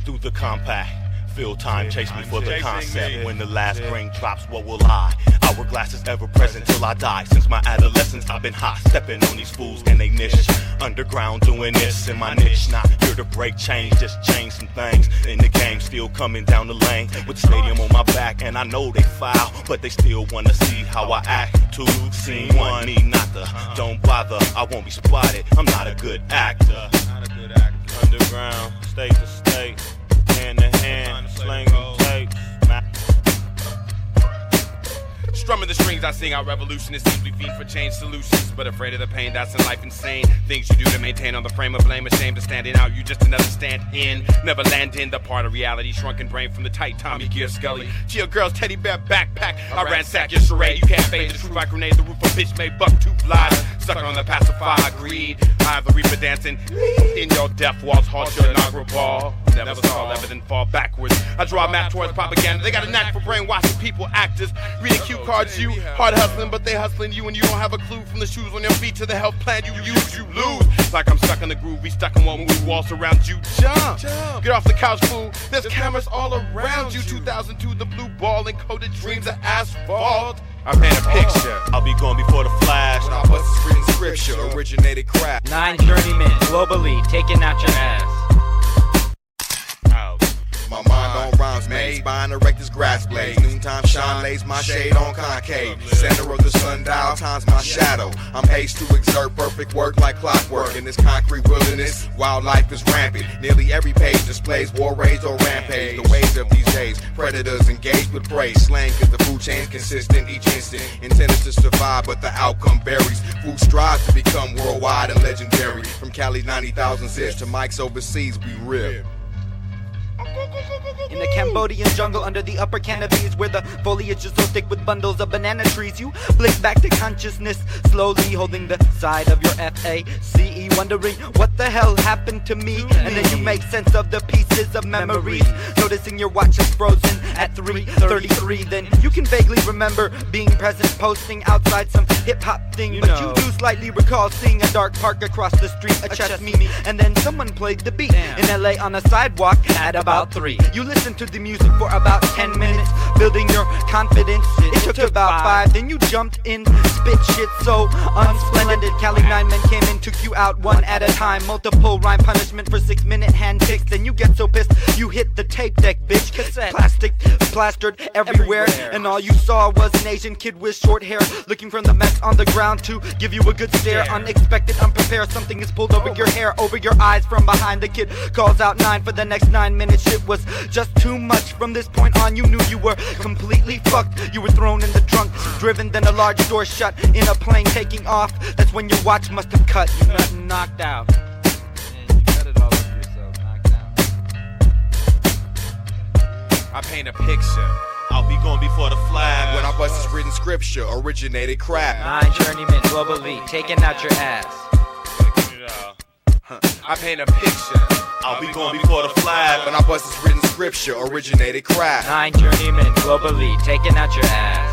Through the compact, fill time, chase me for the concept. When the last ring drops, what will I? Hourglass is ever present till I die. Since my adolescence, I've been hot, stepping on these fools and they niche. Underground doing this in my niche, not here to break chains, just change some things. In the game, still coming down the lane with the stadium on my back, and I know they foul, but they still wanna see how I act. 2, scene 1, need not the, don't bother, I won't be spotted. I'm not a good actor. Underground, state to state, hand to hand, slinging tapes. Strumming the strings, I sing out revolutionists, simply feed for change solutions, but afraid of the pain that's in life insane. Things you do to maintain on the frame of blame, ashamed of standing out, you just another stand-in. Never land in the part of reality, shrunken brain from the tight Tommy Gear Scully. Chill girl's teddy bear backpack, I ransack your charade. You can't fade the truth, I grenade the roof, a bitch made buck too fly. Stuck on the pacifier greed, I have the reaper dancing in your death walls, halt your inaugural ball. Never saw evidence fall backwards. I draw a map towards propaganda. They got a knack for brainwashing people, actors. Reading cue cards, you hard hustling, but they hustling you, and you don't have a clue. From the shoes on your feet to the health plan you use, you lose. Like I'm stuck in the groove, we stuck in one move. Walls around you, jump. Get off the couch, fool. There's cameras all around you. 2002, the blue ball encoded dreams of asphalt. I paint a picture. I'll be going before the flash. When I bust this reading scripture, originated crap. 9 journeymen, globally, taking out your ass. My mind on rhymes made, spine erect as grass blades. Noontime shine lays my shade on concave. Center of the sundial times my shadow. I'm haste to exert perfect work like clockwork. In this concrete wilderness, wildlife is rampant. Nearly every page displays war rage or rampage. The ways of these days, predators engage with prey. Slang cause the food chain's consistent each instant. Intended to survive, but the outcome varies. Food strives to become worldwide and legendary. From Cali's 90,000 zips to mics overseas, we rip. In the Cambodian jungle under the upper canopies, where the foliage is so thick with bundles of banana trees, you blink back to consciousness, slowly holding the side of your FACE, wondering what the hell happened to me. And then you make sense of the pieces of memories, noticing your watch is frozen at 3:33. Then you can vaguely remember being present, posting outside some hip-hop thing, but you do slightly recall seeing a dark park across the street, a chest meet, and then someone played the beat in LA on a sidewalk at about 3. You listened to the music for about 10 minutes, building your confidence. It took about 5, then you jumped in, spit shit so unsplendid. Cali 9 men came in, took you out one at a time. Multiple rhyme punishment for 6-minute hand ticks. Then you get so pissed, you hit the tape deck, bitch. Cassette, plastic, plastered everywhere. And all you saw was an Asian kid with short hair, looking from the mess on the ground to give you a good stare. Unexpected, unprepared, something is pulled over your hair, over your eyes from behind. The kid calls out 9 for the next 9 minutes. Shit was just too much. From this point on, you knew you were completely fucked. You were thrown in the trunk, driven, then a large door shut. In a plane taking off, that's when your watch must have cut. You got knocked out. You cut it all over yourself, knocked out. I paint a picture. I'll be going before the flag. When I bust this written scripture, originated crap. 9 journeymen, globally, taking out your ass. I paint a picture. I'll be going before the flag. When I bust this written scripture, originated crap. 9 journeymen, globally, taking out your ass.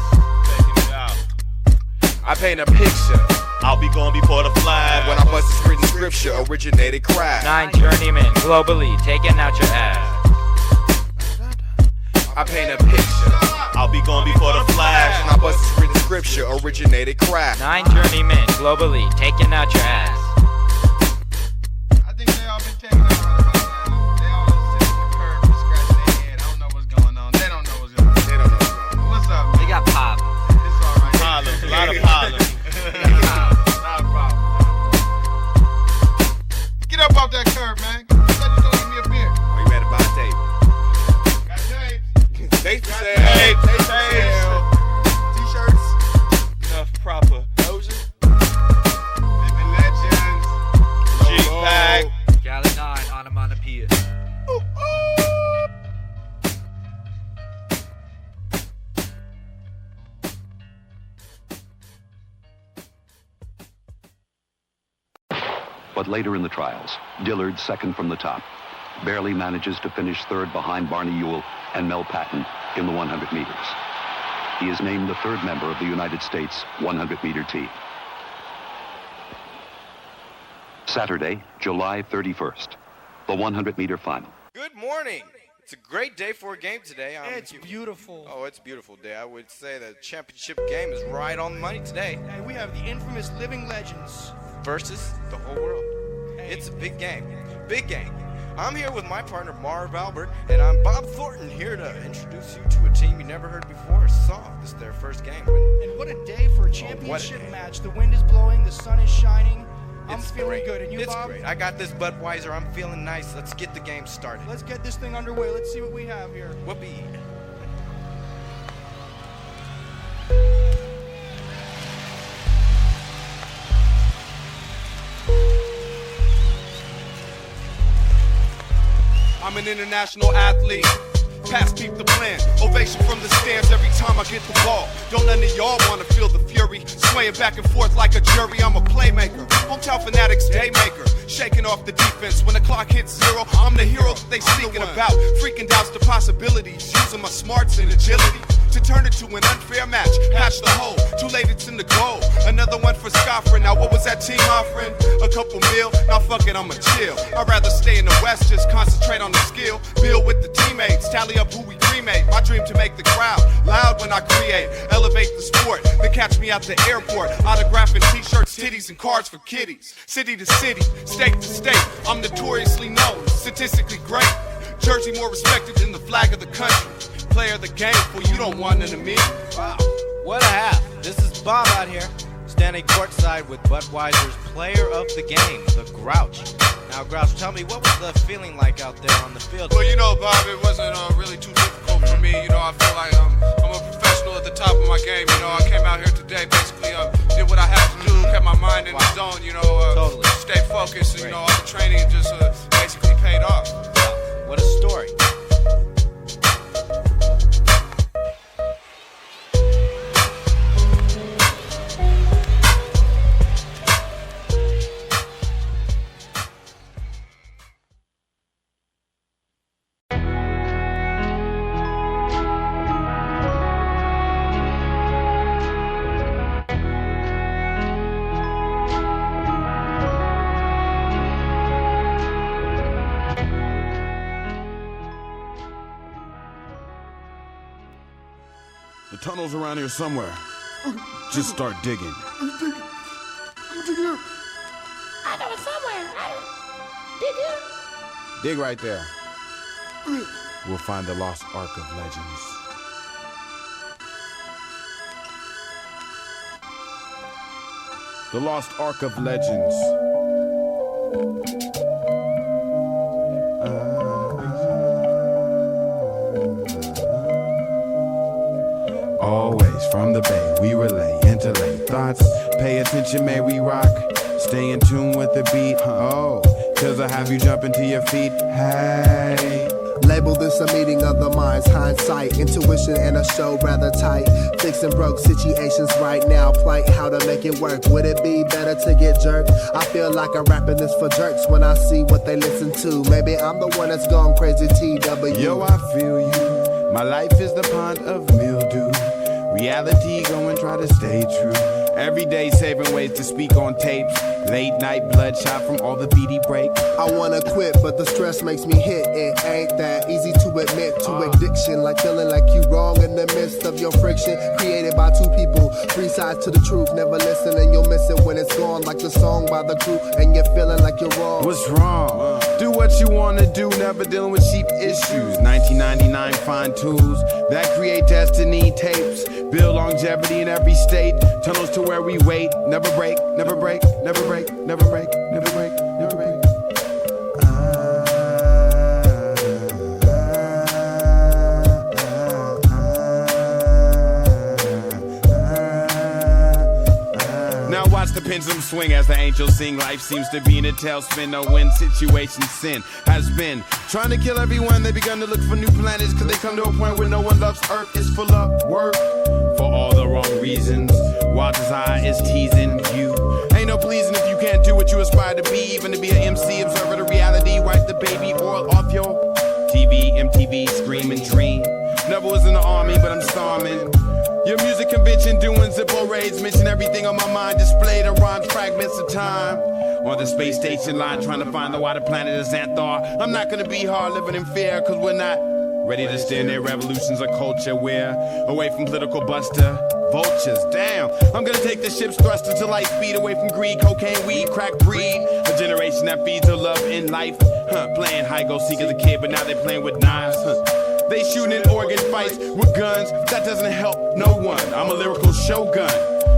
I paint a picture. I'll be going before the flag. When I bust this written scripture, originated crap. 9 journeymen, globally, taking out your ass. I paint a picture. I'll be going before the flag. When I bust this written scripture, originated crap. 9 journeymen, globally, taking out your ass. I think they all been taken out. They all sitting in the curb and scratching their head. I don't know what's going on. They don't know what's going on. They don't know what's going on. What's up, man? They got pop. It's alright. Problems, a lot of problems. Not a problem. Get up off that curb, man. You said you was gonna give me a beer. Are you ready to buy tape? Got tape. Tape for sale. Tape for sale. T-shirts. Enough proper. Lotion. Living legends. G-Pack. Cali 9, onomatopoeia. But later in the trials, Dillard, second from the top, barely manages to finish third behind Barney Ewell and Mel Patton in the 100 meters. He is named the third member of the United States 100-meter team. Saturday, July 31st, the 100-meter final. Good morning. It's a great day for a game today. It's beautiful. Oh, it's a beautiful day. I would say the championship game is right on the money today. Hey, we have the infamous living legends versus the whole world. Hey. It's a big game. Big game. I'm here with my partner, Marv Albert, and I'm Bob Thornton, here to introduce you to a team you never heard before or saw. This is their first game. And what a day for a championship match. The wind is blowing, the sun is shining. I'm feeling good. And you, it's Bob? Great. I got this Budweiser. I'm feeling nice. Let's get the game started. Let's get this thing underway. Let's see what we have here. Whoopee. I'm an international athlete. Pass peep the plan. Ovation from the stands every time I get the ball. Don't none of y'all wanna feel the fury. Swaying back and forth like a jury. I'm a playmaker. Hometown fanatics daymaker. Shaking off the defense. When the clock hits 0, I'm the hero that they speaking about. Freaking doubts the possibilities. Using my smarts and agility to turn it to an unfair match. Patch the hole. Too late, it's in the goal. Another one for Scoffrin. Now what was that team offering? A couple mil? Now fuck it, I'ma chill. I'd rather stay in the West, just concentrate on the skill. Build with the teammates, tally up who we cremate. My dream to make the crowd loud when I create, elevate the sport. Then catch me at the airport, autographing t-shirts, titties, and cards for kiddies. City to city, state to state, I'm notoriously known, statistically great. Jersey more respected than the flag of the country. Player of the game, for you don't want none of me. Wow, what a half. This is Bob out here, standing courtside with Budweiser's player of the game, the Grouch. Now, Grouch, tell me, what was the feeling like out there on the field? Well, you know, Bob, it wasn't really too difficult for me. You know, I feel like I'm a professional at the top of my game. You know, I came out here today, basically did what I had to do, kept my mind in the zone, you know, totally. Stay focused, and, you know, all the training just basically paid off. Wow, what a story. The tunnel's around here somewhere. Just start digging. I know it's somewhere. Dig it. Dig right there. We'll find the lost Ark of Legends. The lost Ark of Legends. Always from the bay, we relay, interlay thoughts. Pay attention, may we rock. Stay in tune with the beat. Oh, cause I have you jump into your feet. Hey. Label this a meeting of the minds, hindsight, intuition, and a show rather tight. Fixing broke situations right now, plight how to make it work. Would it be better to get jerked? I feel like I'm rapping this for jerks when I see what they listen to. Maybe I'm the one that's gone crazy, TW. Yo, I feel you. My life is the pond of mildew. Reality, go and try to stay true. Every day saving ways to speak on tapes. Late night bloodshot from all the Beatdie break. I wanna quit, but the stress makes me hit. It ain't that easy to admit to addiction. Like feeling like you wrong in the midst of your friction. Created by two people, three sides to the truth. Never listen and you'll miss it when it's gone. Like the song by the crew, and you're feeling like you're wrong. What's wrong? Do what you wanna do, never dealing with cheap issues. 1999 fine tools that create destiny. Tapes build longevity in every state. Tunnels to where we wait. Never break, never break, never break, never break, never break, never break. Now watch the pendulum swing as the angels sing. Life seems to be in a tailspin. No win situation. Sin has been trying to kill everyone. They begun to look for new planets, cause they come to a point where no one loves Earth. It's full of work for all the wrong reasons. While desire is teasing you. Ain't no pleasing if you can't do what you aspire to be. Even to be an MC, observer to reality. Wipe the baby oil off your TV, MTV, scream and dream. Never was in the army, but I'm storming. Your music convention doing Zippo raids. Mention everything on my mind. Display the rhymes, fragments of time. On the space station line, trying to find the why the planet is Xanthar. I'm not gonna be hard living in fear, cause we're not ready to stand there. Revolutions of culture. We're away from political buster. Vultures, damn. I'm gonna take the ship's thruster to light speed. Away from greed, cocaine, weed, crack, breed. A generation that feeds her love in life. Playing hide go seek as a kid, but now they playing with knives. They shooting in organ fights with guns. That doesn't help no one. I'm a lyrical shogun.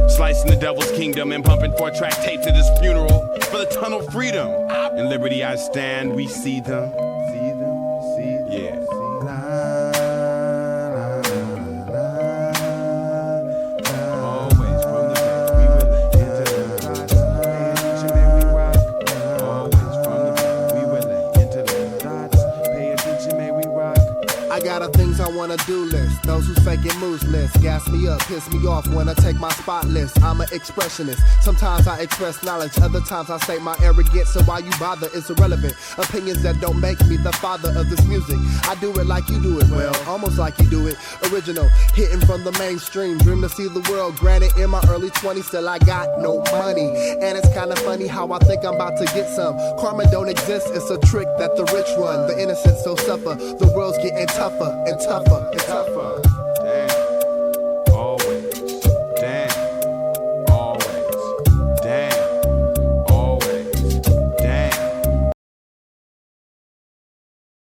Slicing the devil's kingdom and pumping 4-track tapes at his funeral. For the tunnel freedom. In liberty I stand, we see them. See them, see them. Yeah. I wanna do list. Those who's faking moves list. Gas me up, piss me off when I take my spot list. I'm an expressionist. Sometimes I express knowledge, other times I say my arrogance. So why you bother? It's irrelevant. Opinions that don't make me the father of this music. I do it like you do it, well, almost like you do it. Original, hitting from the mainstream. Dream to see the world. Granted, in my early 20s, still I got no money. And it's kinda funny how I think I'm about to get some. Karma don't exist, it's a trick that the rich run. The innocent so suffer. The world's getting tougher and tougher and tougher.